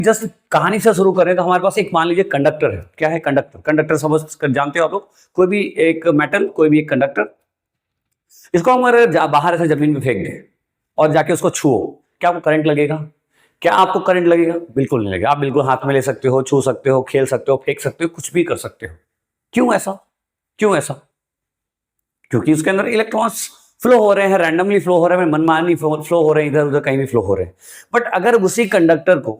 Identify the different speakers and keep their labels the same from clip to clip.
Speaker 1: Just कहानी से शुरू करें तो हमारे पास एक मान लीजिए कंडक्टर है। क्या है? कंडक्टर। कंडक्टर समझ जानते हो आप लोग, कोई भी एक मेटल, कोई भी एक कंडक्टर, इसको हम अगर बाहर से जमीन में फेंक दें और जाके उसको छुओ, क्या आपको करंट लगेगा? क्या आपको करंट लगेगा? बिल्कुल नहीं लगेगा। आप बिल्कुल हाथ में ले सकते हो, छू सकते हो, खेल सकते हो, फेंक सकते हो, कुछ भी कर सकते हो। क्यों ऐसा? क्यों ऐसा? क्योंकि उसके अंदर इलेक्ट्रॉन्स फ्लो हो रहे हैं, रैंडमली फ्लो हो रहे हैं, मनमानी फ्लो हो रहे हैं, इधर उधर कहीं भी फ्लो हो रहे हैं। बट अगर उसी कंडक्टर को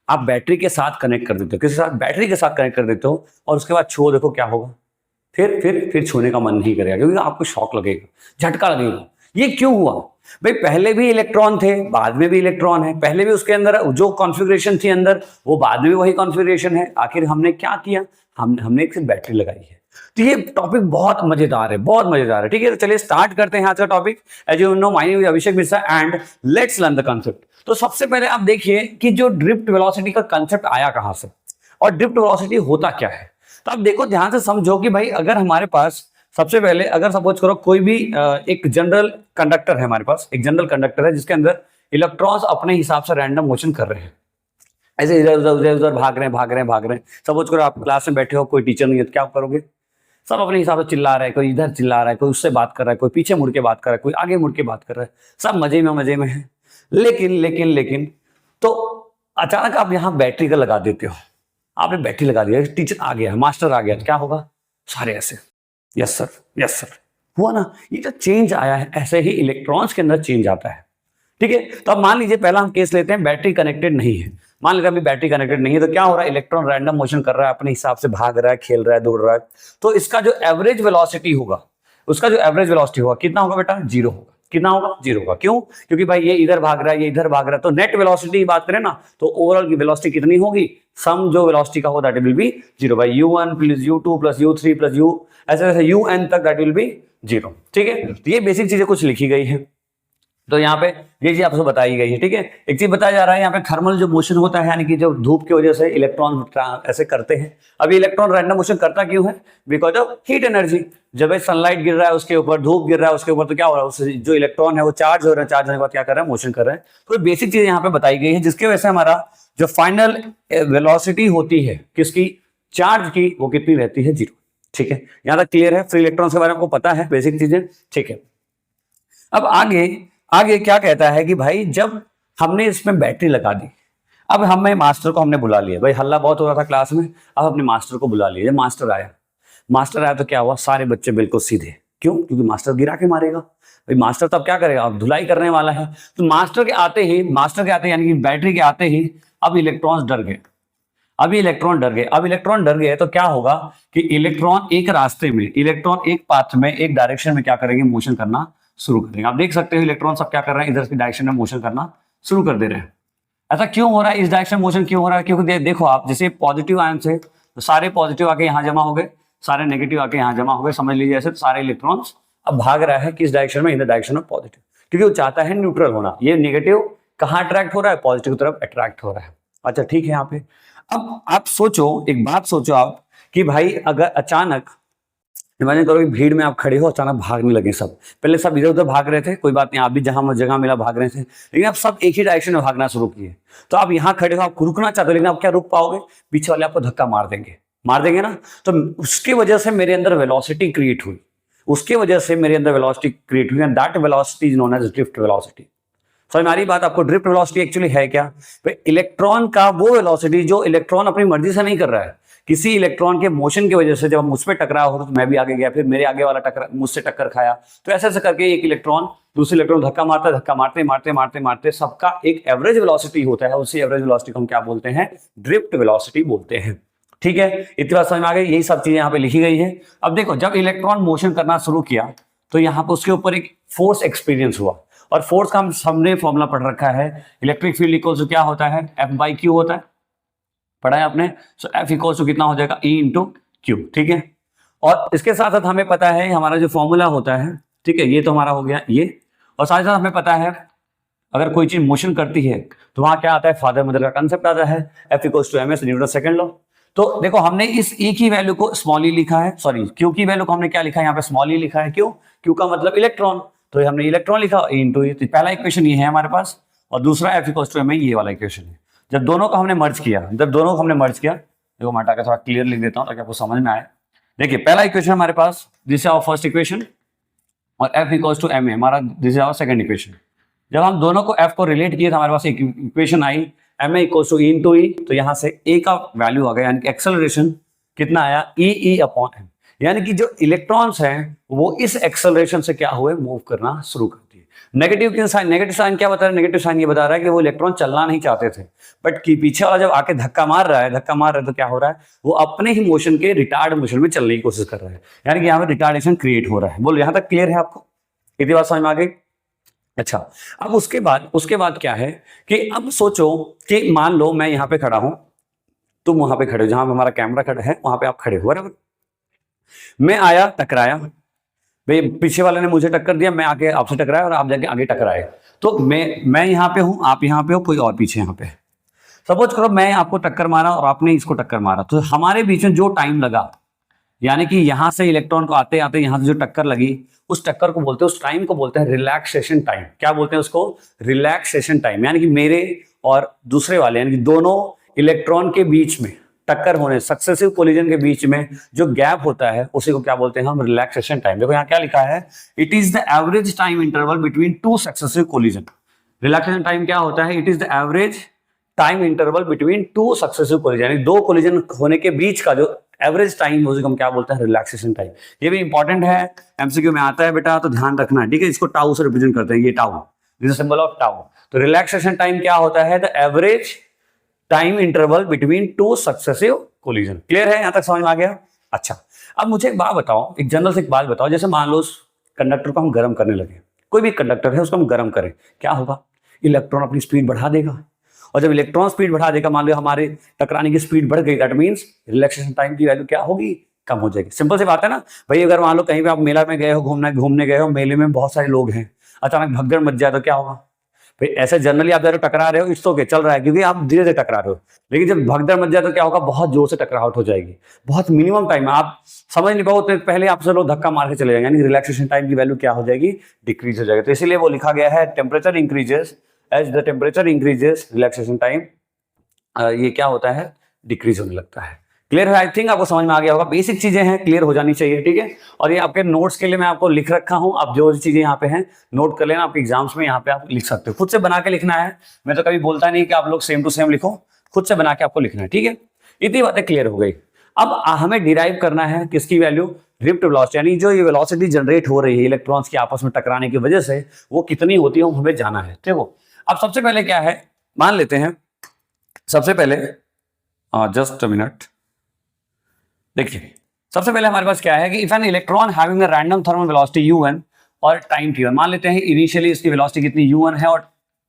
Speaker 1: आप बैटरी के साथ कनेक्ट कर देते हो, किसी साथ बैटरी के साथ कनेक्ट कर देते हो और उसके बाद छुओ, देखो क्या होगा? फिर छूने का मन नहीं करेगा, क्योंकि आपको शॉक लगेगा, झटका लगेगा। ये क्यों हुआ? भाई पहले भी इलेक्ट्रॉन थे, बाद में भी इलेक्ट्रॉन है, पहले भी उसके अंदर जो कॉन्फ़िगरेशन थी अंदर, वो बाद में भी वही कॉन्फ़िगरेशन है। आखिर हमने क्या किया? हमने एक बैटरी लगाई है। तो ये टॉपिक बहुत मजेदार है, बहुत मजेदार है। ठीक है, तो चलिए स्टार्ट करते हैं आज का topic. As you know, my name is Abhishek Mishra and let's learn the concept. तो सबसे पहले आप देखिए कि जो ड्रिफ्ट वेलोसिटी का कांसेप्ट आया कहां से और ड्रिफ्ट वेलोसिटी होता क्या है। तो आप देखो, ध्यान से समझो कि भाई अगर हमारे पास सबसे पहले अगर सपोज करो कोई भी एक जनरल कंडक्टर है, हमारे पास एक जनरल कंडक्टर है जिसके अंदर इलेक्ट्रॉन्स अपने हिसाब से रैंडम मोशन कर रहे हैं, ऐसे इधर उधर उधर उधर भाग रहे हैं। सपोज करो आप क्लास में बैठे हो, कोई टीचर नहीं है, तो क्या आप करोगे? सब अपने हिसाब से चिल्ला रहा है, कोई इधर चिल्ला रहा है, कोई उससे बात कर रहा है, कोई पीछे मुड़ के बात कर रहा है, कोई आगे मुड़ के बात कर रहा है, सब मजे में है। लेकिन तो अचानक आप यहाँ बैटरी का लगा देते हो। आपने बैटरी लगा दिया, टीचर आ गया, मास्टर आ गया, तो क्या होगा? सारे ऐसे यस सर हुआ ना। ये जो चेंज आया है, ऐसे ही इलेक्ट्रॉन्स के अंदर चेंज आता है। ठीक है, तो अब मान लीजिए पहला हम केस लेते हैं, बैटरी कनेक्टेड नहीं है। मान लीजिए अभी बैटरी कनेक्टेड नहीं है, तो क्या हो रहा है? इलेक्ट्रॉन रैंडम मोशन कर रहा है, अपने हिसाब से भाग रहा है, खेल रहा है, दौड़ रहा है। तो इसका जो एवरेज वेलोसिटी होगा, उसका जो एवरेज वेलोसिटी होगा कितना होगा बेटा? 0 होगा। कितना होगा? 0 होगा। क्यों? क्योंकि भाई ये इधर भाग रहा है, ये इधर भाग रहा है, तो नेट वेलोसिटी की बात करें ना, तो ओवरऑल की वेलोसिटी कितनी होगी? सम जो वेलोसिटी का होगा that will be 0 by u1 plus u2 plus u3 plus u ऐसे un तक दैट विल बी 0। ठीक है, तो ये बेसिक चीजें कुछ लिखी गई है। तो यहाँ पे ये चीज आपको बताई गई है। ठीक है, एक चीज बताया जा रहा है यहाँ पे, थर्मल जो मोशन होता है, यानी कि जो धूप की वजह से इलेक्ट्रॉन ऐसे करते हैं। अभी इलेक्ट्रॉन रैंडम मोशन करता क्यों है? Because of heat energy. जब सनलाइट गिर रहा है उसके ऊपर, धूप गिर रहा है उसके ऊपर, तो क्या हो रहा है? उससे जो इलेक्ट्रॉन है वो चार्ज हो रहा है, चार्ज होने के बाद क्या कर रहा है? मोशन कर रहा है। तो बेसिक चीज यहाँ पे बताई गई है, जिसकी वजह से हमारा जो फाइनल वेलोसिटी होती है किसकी? चार्ज की, वो कितनी रहती है? 0। ठीक है, यहाँ तक क्लियर है? फ्री इलेक्ट्रॉन के बारे में आपको पता है, बेसिक चीजें। ठीक है, अब आगे क्या कहता है कि भाई जब हमने इसमें बैटरी लगा दी, अब हमें मास्टर को हमने बुला लिया। भाई हल्ला बहुत हो रहा था क्लास में, अब अपने मास्टर को बुला लिया। जब मास्टर आया तो क्या हुआ? सारे बच्चे बिल्कुल सीधे। क्यों? क्योंकि मास्टर गिरा के मारेगा। भाई मास्टर तो अब क्या करेगा? अब धुलाई करने वाला है। तो मास्टर के आते ही यानी कि बैटरी के आते ही अब इलेक्ट्रॉन्स डर गए। अब इलेक्ट्रॉन डर गए तो क्या होगा कि इलेक्ट्रॉन एक रास्ते में, इलेक्ट्रॉन एक पाथ में, एक डायरेक्शन में क्या करेंगे? मोशन करना शुरू करेंगे। आप देख सकते हो इलेक्ट्रॉन सब क्या कर रहे हैं? इधर की डायरेक्शन में मोशन करना शुरू कर दे रहे हैं। ऐसा क्यों हो रहा है? इस डायरेक्शन मोशन क्यों हो रहा है? क्योंकि देखो आप, जैसे पॉजिटिव आयन से तो सारे पॉजिटिव आके यहाँ जमा हो गए, सारे नेगेटिव आके यहाँ जमा हो गए, समझ लीजिए ऐसे। तो सारे इलेक्ट्रॉन्स अब भाग रहा है किस डायरेक्शन में? In the direction of positive, क्योंकि वो चाहता है न्यूट्रल होना। ये नेगेटिव कहाँ अट्रैक्ट हो रहा है? पॉजिटिव की तरफ अट्रैक्ट हो रहा है। अच्छा ठीक है, यहाँ पे अब आप सोचो, एक बात सोचो आप कि भाई अगर अचानक इमेजिन करो कि भीड़ में आप खड़े हो, अचानक भागने लगे सब। पहले सब इधर उधर भाग रहे थे, कोई बात नहीं, आप भी जहां जगह मिला भाग रहे थे, लेकिन अब सब एक ही डायरेक्शन में भागना शुरू किए। तो आप यहाँ खड़े हो, आप रुकना चाहते हो, लेकिन आप क्या रुक पाओगे? पीछे वाले आपको धक्का मार देंगे ना। तो उसकी वजह से मेरे अंदर वेलोसिटी क्रिएट हुई, and that velocity is known as drift velocity. समझ में आ रही बात आपको? ड्रिफ्ट वेलोसिटी एक्चुअली है क्या? इलेक्ट्रॉन का वो वेलोसिटी जो इलेक्ट्रॉन अपनी मर्जी से नहीं कर रहा है, किसी इलेक्ट्रॉन के मोशन की वजह से जब मुझ पे टकरा हो तो मैं भी आगे गया, फिर मेरे आगे वाला मुझसे टक्कर खाया, तो ऐसे करके एक इलेक्ट्रॉन दूसरे इलेक्ट्रॉन धक्का मारते सबका एक एवरेज वेलोसिटी होता है। उसी एवरेज वेलोसिटी को हम क्या बोलते हैं? ड्रिफ्ट वेलोसिटी बोलते हैं। ठीक है, इतनी बात समझ में आ गई? यही सब चीजें यहाँ पे लिखी गई है। अब देखो, जब इलेक्ट्रॉन मोशन करना शुरू किया तो यहाँ पर उसके ऊपर एक फोर्स एक्सपीरियंस हुआ, और फोर्स का हम सबने फॉर्मूला पढ़ रखा है। इलेक्ट्रिक फील्ड इक्वल टू क्या होता है? F/Q होता है, पढ़ा है आपने। सो F इक्वल टू कितना हो जाएगा? E into Q। ठीक है, और इसके साथ साथ हमें पता है हमारा जो फॉर्मूला होता है, ठीक है, ये तो हमारा हो गया ये, और साथ ही साथ हमें पता है अगर कोई चीज मोशन करती है तो वहां क्या आता है? फादर मदर का कंसेप्ट आता है, F equal to ms, Newton second law. तो देखो हमने इस E की वैल्यू को स्मॉल ई लिखा है, सॉरी Q की वैल्यू को हमने क्या लिखा है? यहाँ पे स्मॉल ई लिखा है। क्यों? Q का मतलब इलेक्ट्रॉन, तो हमने इलेक्ट्रॉन लिखा E इंटू। तो पहला इक्वेशन ये है हमारे पास, और दूसरा F इक्वल टू m ये वाला इक्वेशन है। जब दोनों को हमने मर्ज किया, देखो मैं हटा के थोड़ा क्लियर लिख देता हूँ ताकि आपको समझ में आए। देखिए पहला इक्वेशन हमारे पास, this is our first equation, और f equals to M A हमारा, this is our second equation. जब हम दोनों को f को रिलेट किए तो हमारे पास एक equation I M A equals to E into E, तो यहाँ से a का वैल्यू आ गया, यानी कि एक्सेलरेशन कितना आया, ई अपॉन एम, यानी कि जो इलेक्ट्रॉन्स हैं वो इस एक्सेलरेशन से क्या हुए, मूव करना शुरू कर दिए। नेगेटिव साइन क्या बता रहा है, नेगेटिव साइन ये बता रहा है कि वो इलेक्ट्रॉन चलना नहीं चाहते थे, बट कि पीछे वाला जब आके धक्का मार रहा है तो क्या हो रहा है, वो अपने ही मोशन के रिटार्ड मोशन में चलने की कोशिश कर रहा है, यानी कि यहाँ पे रिटार्डेशन क्रिएट हो रहा है। बोलो यहाँ तक क्लियर है आपको, इतनी बात समझ में आ गई। अच्छा, अब उसके बाद क्या है कि अब सोचो कि मान लो मैं यहाँ पे खड़ा हूं, तुम वहां पे खड़े हो, जहां पे हमारा कैमरा खड़ा है वहां पे आप खड़े हो, बराबर। मैं आया, टकराया, भाई पीछे वाले ने मुझे टक्कर दिया, मैं आके आपसे टकराया और आप जाके आगे टकराए, तो मैं यहाँ पे हूं, आप यहाँ पे हो, कोई और पीछे यहाँ पे। सपोज करो मैं आपको टक्कर मारा और आपने इसको टक्कर मारा, तो हमारे बीच में जो टाइम लगा, यानी कि यहां से इलेक्ट्रॉन को आते आते यहां से जो टक्कर लगी, उस टक्कर को बोलते हैं, उस टाइम को बोलते हैं रिलैक्सेशन टाइम। क्या बोलते हैं उसको, रिलैक्सेशन टाइम। यानी कि मेरे और दूसरे वाले, यानी कि दोनों इलेक्ट्रॉन के बीच में टक्कर होने, सक्सेसिव कोलिजन के बीच में जो गैप होता है उसी को क्या बोलते हैं हम, रिलैक्सेशन टाइम। देखो यहाँ क्या लिखा है, it is the average time interval between two successive collision. Relaxation time क्या होता है, it is the average time interval between two successive collision, यानी दो कोलिजन होने के बीच का जो एवरेज टाइम, उसे हम क्या बोलते हैं, रिलैक्सेशन टाइम। ये भी इंपॉर्टेंट है, एमसीक्यू में आता है बेटा, तो ध्यान रखना, ठीक है। इसको टाउ से रिप्रेजेंट करते हैं, ये tau, this is symbol of tau. तो रिलैक्सेशन टाइम क्या होता है, the average time interval between two successive collision. Clear है, यहां तक समझ में आ गया। अच्छा, अब मुझे एक बात बताओ, एक जनरल से एक बात बताओ, जैसे मान लो उस कंडक्टर को हम गर्म करने लगे, कोई भी कंडक्टर है उसको हम गर्म करें, क्या होगा, इलेक्ट्रॉन अपनी स्पीड बढ़ा देगा, और जब इलेक्ट्रॉन स्पीड बढ़ा देगा, मान लो हमारे टकराने की स्पीड बढ़ गई, दैट मींस रिलैक्सेशन टाइम की वैल्यू क्या होगी, कम हो जाएगी। सिंपल सी बात है ना भाई। अगर मान लो कहीं पे आप मेला में गए हो, घूमने गए हो, मेले में बहुत सारे लोग हैं, अचानक भगदड़ मच जाए तो क्या होगा भाई। ऐसे जनरली आप जब टकरा रहे हो, इट्स ओके, चल रहा है, क्योंकि आप धीरे धीरे टकरा रहे हो, लेकिन जब भगदड़ मच जाए तो क्या होगा, बहुत जोर से टकराहट हो जाएगी, बहुत मिनिमम टाइम है, आप समझ नहीं पाओ, पहले आपसे लोग धक्का मार के चले जाएंगे, यानी रिलैक्सेशन टाइम की वैल्यू क्या हो जाएगी, डिक्रीज हो जाएगी। तो इसीलिए वो लिखा गया है, temperature increases, as the temperature increases relaxation time ये क्या होता है, डिक्रीज होने लगता है। क्लियर है, आई थिंक आपको समझ में आ गया होगा। बेसिक चीजें हैं, क्लियर हो जानी चाहिए, ठीक है। और ये आपके नोट्स के लिए मैं आपको लिख रखा हूं, आप जो चीजें यहाँ पे हैं नोट कर लेना, आपके एग्जाम्स में यहाँ पे आप लिख सकते हो, खुद से बना के लिखना है। मैं तो कभी बोलता नहीं कि आप लोग सेम टू सेम लिखो, खुद से बना के आपको लिखना है, ठीक है। इतनी बातें क्लियर हो गई। अब हमें डिराइव करना है किसकी वैल्यू, ड्रिफ्ट वेलोसिटी, यानी जो ये वेलोसिटी जनरेट हो रही है इलेक्ट्रॉन्स की आपस में टकराने की वजह से, वो कितनी होती है, हमें जाना है। देखो अब सबसे पहले क्या है, मान लेते हैं सबसे पहले, जस्ट अ मिनट, देखिए सबसे पहले हमारे पास क्या है कि if an electron having a random thermal velocity u1 और टाइम t1, मान लेते हैं इनिशियली इसकी वेलोसिटी कितनी u1 है और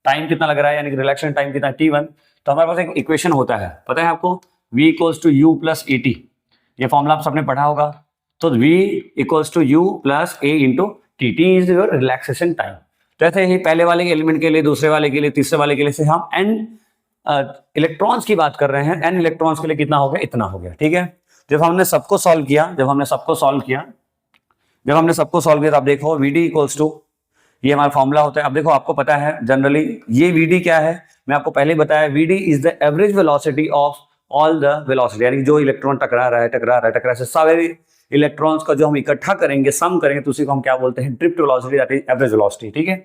Speaker 1: टाइम कितना लग रहा है, यानी कि रिलैक्सेशन टाइम कितना t1, तो हमारे पास एक इक्वेशन होता है, पता है आपको, v equals to u plus at, ये फॉर्मूला आप सबने पढ़ा होगा। तो v equals to u plus a into t, t is your relaxation time. तो ऐसे ही पहले वाले एलिमेंट के लिए, दूसरे वाले के लिए, तीसरे वाले के लिए से हम n इलेक्ट्रॉन्स की बात कर रहे हैं, n इलेक्ट्रॉन्स के लिए कितना हो गया, इतना हो गया, ठीक है। जब हमने सबको सॉल्व किया तो आप देखो Vd इक्वल्स टू, ये हमारा फॉर्मूला होता है। अब देखो आपको पता है जनरली ये Vd क्या है, मैं आपको पहले ही बताया, Vd is the average velocity of all the velocity, यानी जो इलेक्ट्रॉन टकरा रहा है से सारे इलेक्ट्रॉन्स का जो हम इकट्ठा करेंगे, सम करेंगे, तो उसी को हम क्या बोलते हैं, drift velocity, that is average velocity, ठीक है।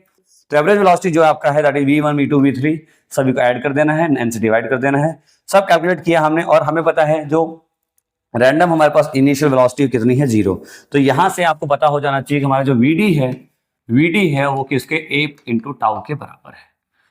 Speaker 1: तो एवरेज वेलोसिटी जो आपका है, that is v1 v2 v3, सभी को ऐड कर देना है, n से डिवाइड कर देना है, सब कैलकुलेट किया हमने, और हमें पता है जो रैंडम हमारे पास इनिशियल वेलोसिटी कितनी है, 0। तो यहां से आपको पता हो जाना चाहिए कि हमारा जो Vd है वो किसके, a इंटू टाउ के बराबर है।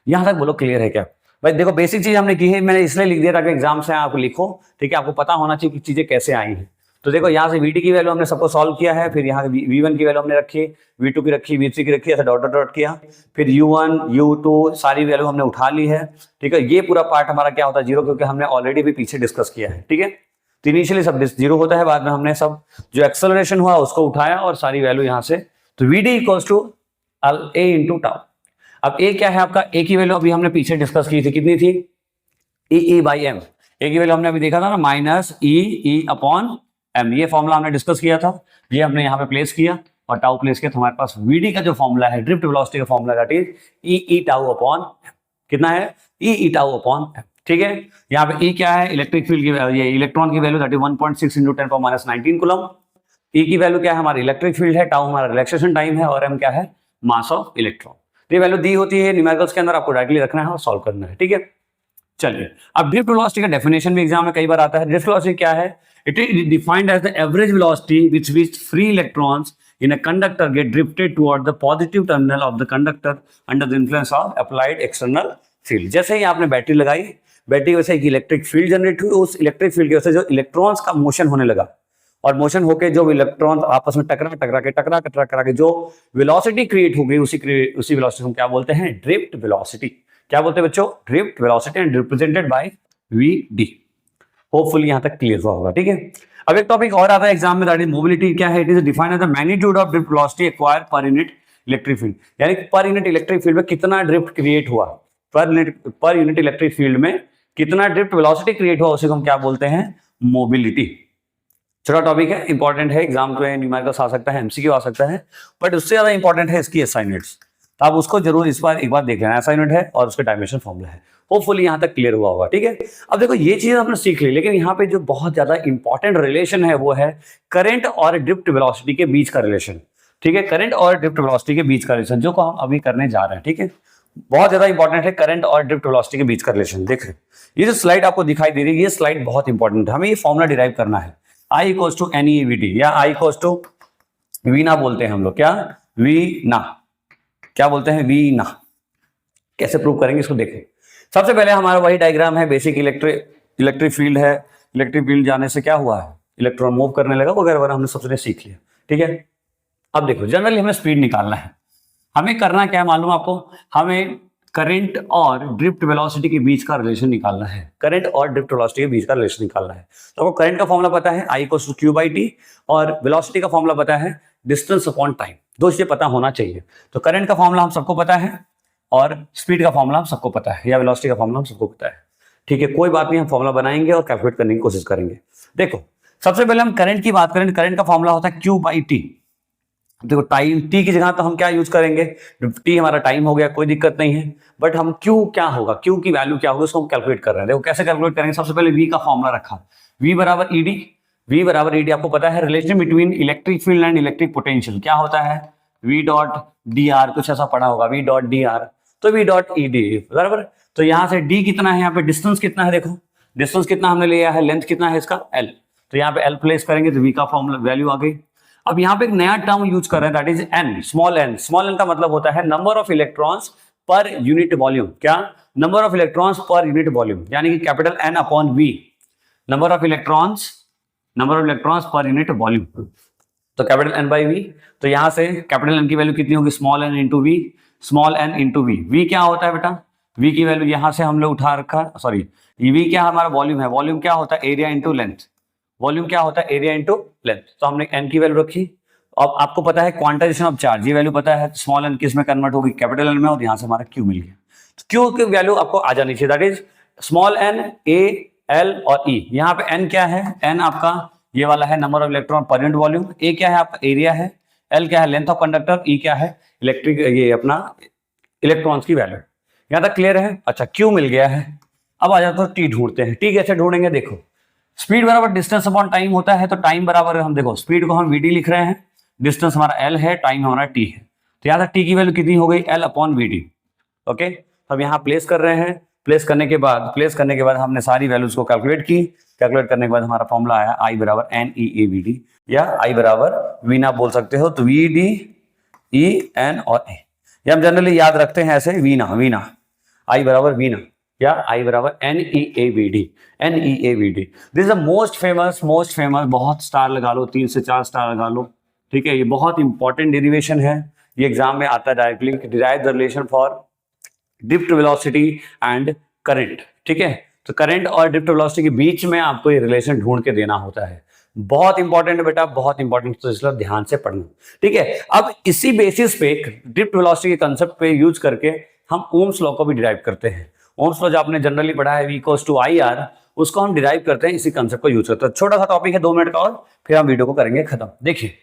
Speaker 1: यहां तक बोलो क्लियर है क्या भाई। देखो बेसिक चीज हमने की है, मैंने इसलिए लिख दिया ताकि एग्जाम से आप लिखो, ठीक है, आपको पता होना चाहिए कि चीजें कैसे आई हैं। तो देखो यहाँ से Vd की वैल्यू हमने सबको सॉल्व किया है, फिर यहाँ V1 की वैल्यू हमने रखी, V2 की रखी, V3 की रखी, ऐसा डॉट डॉट किया, फिर U1 U2 सारी वैल्यू हमने उठा ली है, ठीक है। ये पूरा पार्ट हमारा क्या होता है, 0, क्योंकि हमने ऑलरेडी भी पीछे डिस्कस किया है, ठीक है। तो इनिशियली सब 0 होता है, बाद में हमने सब जो एक्सेलरेशन हुआ उसको उठाया और सारी वैल्यू यहाँ से, तो Vd equals to a into tau. अब a क्या है आपका, a की वैल्यू अभी हमने पीछे डिस्कस की थी, कितनी थी, e बाई एम, a की वैल्यू हमने अभी देखा था ना, माइनस e अपॉन m, ये फॉर्मूला हमने डिस्कस किया था, ये हमने यहाँ पे प्लेस किया और टाउ प्लेस किया, तो हमारे पास Vd का जो फॉर्मूला है, ड्रिफ्ट वेलोसिटी का formula, that is e tau upon, कितना है, e टाउ अपॉन m। ठीक है। यहाँ पे ई क्या है, इलेक्ट्रिक फील्ड की, ये इलेक्ट्रॉन की वैल्यू 31.6 × 10⁻19 कूलम। ई की वैल्यू क्या है, हमारी इलेक्ट्रिक फील्ड है, टाउ हमारा रिलैक्सेशन टाइम है, और एम क्या है, मास ऑफ इलेक्ट्रॉन। ये वैल्यू दी होती है न्यूमेरिकल्स के अंदर, आपको डायरेक्टली रखना है और सॉल्व करना है, ठीक है। चलिए, अब ड्रिफ्ट वेलोसिटी का डेफिनेशन भी एग्जाम में कई बार आता है। ड्रिफ्ट वेलोसिटी क्या है, it is defined as the average velocity which which free electrons in a conductor get drifted toward the positive terminal of the conductor under the influence of applied external field। जैसे ही आपने battery लगाई, battery वैसे एक electric field generate हुई, उस electric field की वजह से जो इलेक्ट्रॉन्स का मोशन होने लगा, और मोशन होकर जो इलेक्ट्रॉन आपस में टकरा के जो वेलोसिटी क्रिएट हो गई, उसी वेलोसिटी हम क्या बोलते हैं, ड्रिफ्ट वेलोसिटी। क्या बोलते हैं बच्चों, drift velocity, and represented by v. Hopefully यहां तक क्लियर हुआ होगा, ठीक है। अब एक टॉपिक और आता है एग्जाम में, दैट इज मोबिलिटी। क्या है, it is defined as the magnitude of drift velocity acquired per unit electric field. यानी पर यूनिट इलेक्ट्रिक फील्ड में कितना ड्रिफ्ट क्रिएट हुआ, पर यूनिट इलेक्ट्रिक फील्ड में कितना ड्रिफ्ट वेलोसिटी क्रिएट हुआ, उसे हम क्या बोलते हैं, मोबिलिटी। छोटा टॉपिक है, इंपॉर्टेंट है, एग्जाम में न्यूमेरिकल्स आ सकता है, एमसीक्यू आ सकता है, बट उससे ज्यादा इंपॉर्टेंट है इसकी असाइनमेंट्स। तो आप उसको जरूर इस बार एक बार देख लेना, असाइनमेंट है और उसका डायमेंशन फॉर्मूला है। होपफुली यहां तक क्लियर हुआ होगा, ठीक है। अब देखो ये चीज आपने सीख ली, लेकिन यहाँ पे जो बहुत ज्यादा इंपॉर्टेंट रिलेशन है वो है करंट और ड्रिफ्ट वेलोसिटी के बीच का रिलेशन, ठीक है। करंट और ड्रिफ्ट वेलोसिटी के बीच का रिलेशन जो को हम अभी करने जा रहे हैं, ठीक है। बहुत ज्यादा इंपॉर्टेंट है करंट और ड्रिफ्ट वेलोसिटी के बीच का रिलेशन। देख ये जो स्लाइड आपको दिखाई दे रही है, ये स्लाइड बहुत इंपॉर्टेंट है, हमें ये फॉर्मुला डिराइव करना है। I इक्वल्स टू NeVT या I इक्वल्स टू वीना बोलते हैं हम लोग, क्या वीना, क्या बोलते हैं, वीना। कैसे प्रूव करेंगे इसको देखें। सबसे पहले हमारा वही डायग्राम है, बेसिक इलेक्ट्रिक फील्ड है। इलेक्ट्रिक फील्ड जाने से क्या हुआ है, इलेक्ट्रॉन मूव करने लगा वगैरह वगैरह, हमने सबसे सीख लिया, ठीक है। अब देखो जनरली हमें स्पीड निकालना है, हमें करना क्या है मालूम आपको, हमें करंट और ड्रिफ्ट वेलोसिटी के बीच का रिलेशन निकालना है। करंट और ड्रिफ्ट वेलोसिटी के बीच का रिलेशन निकालना है। तो आपको करंट का फॉर्मूला पता है I इक्वल्स टू Q/T, और वेलोसिटी का फॉर्मूला पता है डिस्टेंस अपॉन टाइम। दो चीजें पता होना चाहिए। तो करंट का फॉर्मूला हम सबको पता है, और स्पीड का फॉर्मूला हम सबको पता है, या वेलोसिटी का फॉर्मूला हम सबको पता है, ठीक है। कोई बात नहीं, हम फॉर्मूला बनाएंगे और कैलकुलेट करने की कोशिश करेंगे। देखो सबसे पहले हम करंट की बात करें, करंट का फॉर्मूला होता है Q/T। देखो टाइम, टी की जगह तो हम क्या यूज करेंगे, टी हमारा टाइम हो गया, कोई दिक्कत नहीं है, बट हम क्यू क्या होगा, क्यू की वैल्यू क्या होगी, उसको हम कैलकुलेट कर रहे हैं। देखो कैसे कैलकुलेट करेंगे, सबसे पहले वी का फॉर्मूला रखा, वी बराबर ईडी। वी बराबर ईडी आपको पता है relation between electric field and electric potential क्या होता है, वी डॉट डी आर, कुछ ऐसा पढ़ा होगा, वी डॉट डी आर, तो वी डॉट ईडी बराबर। तो यहाँ से डी कितना है, यहाँ पे डिस्टेंस कितना है, देखो डिस्टेंस कितना हमने लिया है, लेंथ कितना है इसका एल, तो यहाँ पे एल प्लेस करेंगे तो वी का फॉर्मूला वैल्यू आ गई। अब यहाँ पे एक नया टर्म यूज कर रहे हैं, that is N, small N. Small N का मतलब होता है number of electrons per unit volume, क्या number of electrons per unit volume, यानी कि capital N upon V, number of electrons per unit volume, तो कैपिटल एन बाई वी। तो यहां से कैपिटल एन की वैल्यू कितनी होगी, small N into V, small N into V. V क्या होता है बेटा, वी की वैल्यू यहां से हम लोग उठा रखा, सॉरी वी क्या हमारा वॉल्यूम है, वॉल्यूम क्या होता है एरिया इंटू लेंथ, वॉल्यूम क्या होता है एरिया इंटू लेंथ। तो हमने एन की वैल्यू रखी। अब आपको पता है क्वांटाइजेशन ऑफ चार्ज, ये वैल्यू पता है, स्मॉल एन किस में कन्वर्ट होगी, कैपिटल एन में, और यहां से हमारा क्यू मिल गया। तो क्यू की वैल्यू आपको आ जानी चाहिए, that is small N, A, L और ई। यहाँ पे एन क्या है, एन आपका ये वाला है number of electron per unit volume, ए क्या है आपका एरिया है, एल क्या है लेंथ ऑफ कंडक्टर, ई क्या है इलेक्ट्रिक, ये अपना इलेक्ट्रॉन्स की वैल्यू। यहाँ तक क्लियर है। अच्छा क्यू मिल गया है, अब आ जाता है टी ढूंढते हैं। टी कैसे ढूंढेंगे, देखो स्पीड बराबर डिस्टेंस अपॉन टाइम होता है, तो टाइम बराबर हम देखो स्पीड को हम वीडी लिख रहे हैं, डिस्टेंस हमारा एल है, टाइम हमारा टी है, तो यहाँ तक टी की वैल्यू कितनी हो गई, एल अपॉन वीडी। ओके, हम यहाँ प्लेस कर रहे हैं, प्लेस करने के बाद हमने सारी वैल्यूज को कैलकुलेट की, कैलकुलेट करने के बाद हमारा फॉर्मूला आया आई बराबर N E A V D, या आई बराबर वीना बोल सकते हो, तो वी डी ई एन और ए, ये हम जनरली याद रखते हैं ऐसे, वीना आई बराबर वीना, या आई बराबर N E A V D, N E A V D. This is the most famous, बहुत स्टार लगा लो, 3 से 4 स्टार लगा लो, ठीक है। ये बहुत इंपॉर्टेंट डेरिवेशन है, ये एग्जाम में आता है directly, derive the relation for drift velocity and current, ठीक है। तो करंट और ड्रिफ्ट वेलोसिटी के बीच में आपको ये रिलेशन ढूंढ के देना होता है, बहुत इंपॉर्टेंट है बेटा, बहुत इंपॉर्टेंट, तो इसलिए ध्यान से पढ़ना, ठीक है। अब इसी बेसिस पे ड्रिफ्ट वेलोसिटी के कंसेप्ट पे यूज करके हम ओम्स लॉ को भी डिराइव करते हैं। ओम्स लॉ जो आपने जनरली पढ़ा है, V equals to I R, उसको हम डिराइव करते हैं, इसी कंसेप्ट को यूज करते हैं। छोटा सा टॉपिक है, 2 मिनट का, और फिर हम वीडियो को करेंगे खत्म। देखिए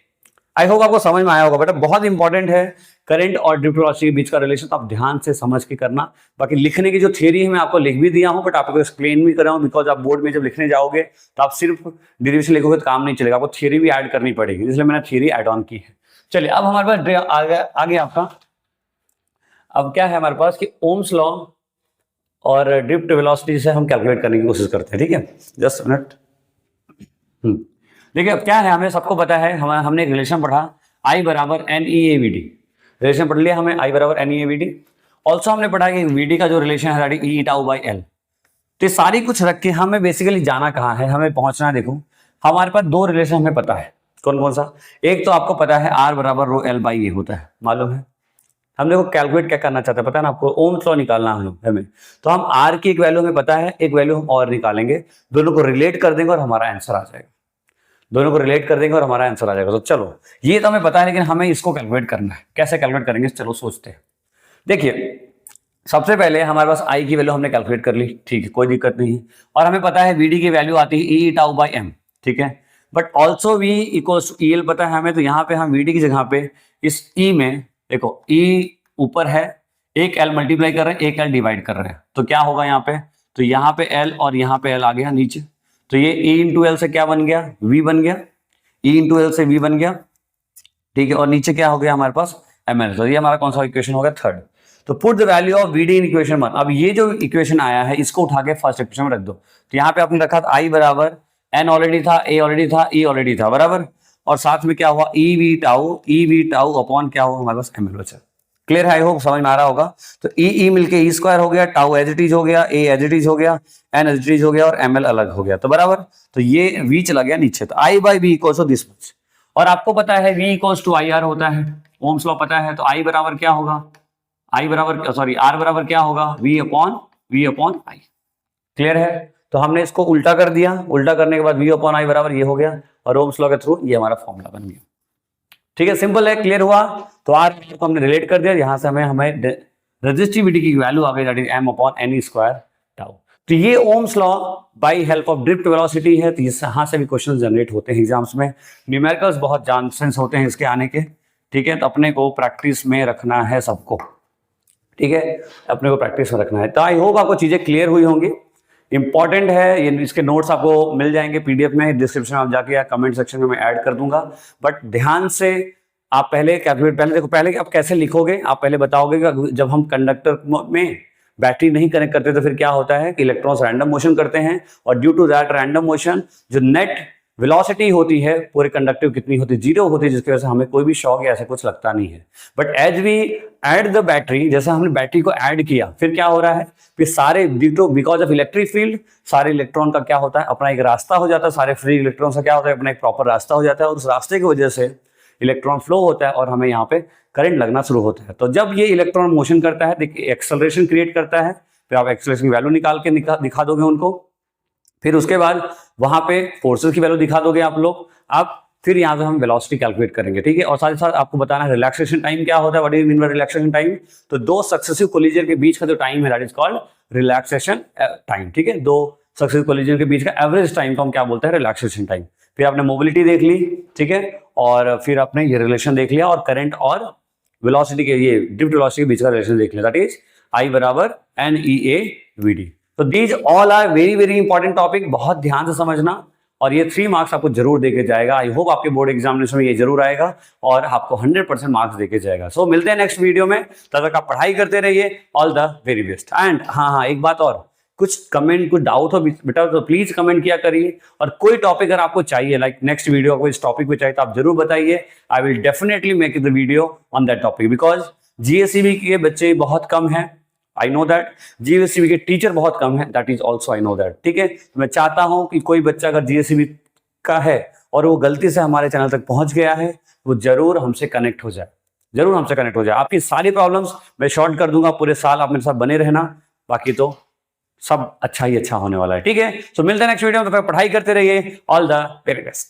Speaker 1: आई होप आपको समझ में आया होगा बेटा, बहुत इंपॉर्टेंट है करंट और ड्रिफ्ट वेलोसिटी के बीच का रिलेशन, तो आप ध्यान से समझ के करना। बाकी लिखने की जो थ्योरी है मैं आपको लिख भी दिया हूं, बट आपको एक्सप्लेन भी कर रहा हूं, बिकॉज आप बोर्ड में जब लिखने जाओगे तो आप सिर्फ डेरिवेशन लिखोगे तो काम नहीं चलेगा, आपको थ्योरी भी ऐड करनी पड़ेगी, इसलिए मैंने थ्योरी ऐड ऑन की है। चलिए अब हमारे पास आगे आपका अब क्या है हमारे पास कि ओम्स लॉ और ड्रिफ्ट वेलोसिटी से हम कैलकुलेट करने की कोशिश करते हैं, ठीक है, जस्ट मिनट। देखिए अब क्या है, हमें सबको पता है, हमने एक रिलेशन पढ़ा I बराबर NEAVD, रिलेशन पढ़ लिया हमें I बराबर NEAVD। ऑल्सो हमने पढ़ा कि VD का जो रिलेशन है E टाउ बाई L। तो ये सारी कुछ रख के हमें बेसिकली जाना कहाँ है, हमें पहुंचना है। देखो हमारे पास दो रिलेशन हमें पता है, कौन कौन सा, एक तो आपको पता है R बराबर रो L बाई ए होता है, मालूम है। हम देखो कैलकुलेट क्या करना चाहते हैं, पता है ना आपको, ओम्स लॉ निकालना है हमें, तो हम R की एक वैल्यू हमें पता है, एक वैल्यू हम और निकालेंगे, दोनों को रिलेट कर देंगे और हमारा आंसर आ जाएगा, दोनों को रिलेट कर देंगे और हमारा आंसर आ जाएगा। तो चलो ये तो हमें पता है, लेकिन हमें इसको कैलकुलेट करना है, कैसे कैलकुलेट करेंगे चलो सोचते हैं। देखिए सबसे पहले हमारे पास I की वैल्यू हमने कैलकुलेट कर ली, ठीक है, कोई दिक्कत नहीं है, और हमें पता है VD की वैल्यू आती है E टाउ बाई M, ठीक है, but also V equals to EL पता है हमें, तो यहाँ पे हम VD की जगह पे इस E में देखो E ऊपर है, एक L मल्टीप्लाई कर रहे हैं, एक L डिवाइड कर रहे हैं, तो क्या होगा यहाँ पे, तो यहाँ पे L और यहाँ पे L आ गया नीचे, तो ये E इंटू L से क्या बन गया, V बन गया, E इंटू L से V बन गया, ठीक है, और नीचे क्या हो गया हमारे पास ML। तो ये हमारा कौन सा इक्वेशन हो गया, थर्ड। तो put the value of VD in equation 1। अब ये जो इक्वेशन आया है इसको उठा के फर्स्ट इक्वेशन में रख दो, तो यहाँ पे आपने रखा था I बराबर N ऑलरेडी था, A ऑलरेडी था, E ऑलरेडी था, बराबर, और साथ में क्या हुआ E V टाउ अपॉन क्या हुआ हमारे पास ML बचा। क्लियर है, आई होप समझ में आ रहा होगा। तो E मिलके E स्क्वायर हो गया, टाउ एज इट इज हो गया, A एज इट इज हो गया, N एज इट इज हो गया, और ML अलग हो गया, तो बराबर, तो ये V चला गया नीचे, तो I by V equals to this much, और आपको पता है V इक्वल्स टू IR होता है, ओम्स लॉ पता है, तो I बराबर क्या होगा, R बराबर क्या होगा, V अपॉन I। क्लियर है, तो हमने इसको उल्टा कर दिया, उल्टा करने के बाद V अपॉन I बराबर ये हो गया, और ओम्स लॉ के थ्रू ये हमारा फॉर्मूला बन गया, ठीक है, सिंपल है, क्लियर हुआ। तो R को हमने रिलेट कर दिया, यहां से हमें रेजिस्टिविटी की वैल्यू आ गई, that is M upon N square tau. तो ये Ohm's law by help of drift velocity है, तो यहां से भी क्वेश्चन जनरेट होते हैं एग्जाम्स में, न्यूमेरिकल्स बहुत चांसेस होते हैं इसके आने के, ठीक है, तो अपने को प्रैक्टिस में रखना है सबको, ठीक है, अपने को प्रैक्टिस में रखना है। तो आई होप आपको चीजें क्लियर हुई होंगी, इंपॉर्टेंट है, ये इसके नोट्स आपको मिल जाएंगे PDF में, डिस्क्रिप्शन में आप जाके या कमेंट सेक्शन में मैं ऐड कर दूंगा, बट ध्यान से आप पहले कैलकुलेट, पहले देखो, पहले आप कैसे लिखोगे, आप पहले बताओगे कि जब हम कंडक्टर में बैटरी नहीं कनेक्ट करते तो फिर क्या होता है कि इलेक्ट्रॉन्स रैंडम मोशन करते हैं, और due to that random motion जो नेट वेलोसिटी होती है पूरे कंडक्टिव कितनी होती है, 0 होती है, जिसकी वजह से हमें कोई भी शॉक या ऐसा कुछ लगता नहीं है। But as we add the battery, जैसे हमने बैटरी को ऐड किया, फिर क्या हो रहा है, फिर सारे बिकॉज ऑफ इलेक्ट्रिक फील्ड सारे इलेक्ट्रॉन का क्या होता है, अपना एक रास्ता हो जाता है, सारे फ्री इलेक्ट्रॉन का क्या होता है, अपना एक प्रॉपर रास्ता हो जाता है, और उस रास्ते की वजह से इलेक्ट्रॉन फ्लो होता है और हमें यहाँ पे करंट लगना शुरू होता है। तो जब ये इलेक्ट्रॉन मोशन करता है, देखिए एक्सेलरेशन क्रिएट करता है, फिर आप एक्सेलरेशन की वैल्यू निकाल के दिखा दोगे उनको, फिर उसके बाद वहां पे फोर्सेस की वैल्यू दिखा दोगे आप लोग, आप फिर यहाँ से हम वेलोसिटी कैलकुलेट करेंगे, ठीक है, और साथ ही साथ आपको बताना है रिलैक्सेशन टाइम क्या होता है, what do you mean by relaxation time, तो दो सक्सेसिव कोलिजन के बीच का जो टाइम है that is called relaxation time, ठीक है, दो सक्सेसिव कोलिजन के बीच का एवरेज टाइम को हम क्या बोलते हैं, रिलैक्सेशन टाइम। फिर आपने मोबिलिटी देख ली, ठीक है, और फिर आपने ये रिलेशन देख लिया, और करंट और वेलोसिटी के ये ड्रिफ्ट वेलोसिटी के बीच का रिलेशन देख लिया, दैट इज I बराबर NEAVD। तो these all are very very important topic, बहुत ध्यान से समझना, और ये 3 मार्क्स आपको जरूर देके जाएगा। आई होप आपके बोर्ड एग्जामिनेशन में ये जरूर आएगा और आपको 100% मार्क्स देके जाएगा। सो मिलते हैं नेक्स्ट वीडियो में, तब तक आप पढ़ाई करते रहिए। All the very best. And हाँ, एक बात और, कुछ कमेंट, कुछ डाउट हो बेटा तो प्लीज कमेंट किया करिए, और कोई टॉपिक अगर आपको चाहिए, लाइक नेक्स्ट वीडियो को इस टॉपिक पे चाहिए, तो आप जरूर बताइए। I will definitely make the video on that topic, because GSEB के बच्चे बहुत कम हैं, आई नो दैट, GSEB के टीचर बहुत कम है, that is also I know that, ठीक है। तो मैं चाहता हूं कि कोई बच्चा अगर GSEB का है और वो गलती से हमारे चैनल तक पहुंच गया है, वो जरूर हमसे कनेक्ट हो जाए, जरूर हमसे कनेक्ट हो जाए। आपकी सारी प्रॉब्लम्स मैं शॉर्ट कर दूंगा, पूरे साल आप मेरे साथ बने रहना, बाकी तो सब अच्छा ही अच्छा होने वाला है, ठीक है। सो मिलते हैं नेक्स्ट वीडियो में, तब तक पढ़ाई करते रहिए। All the very best.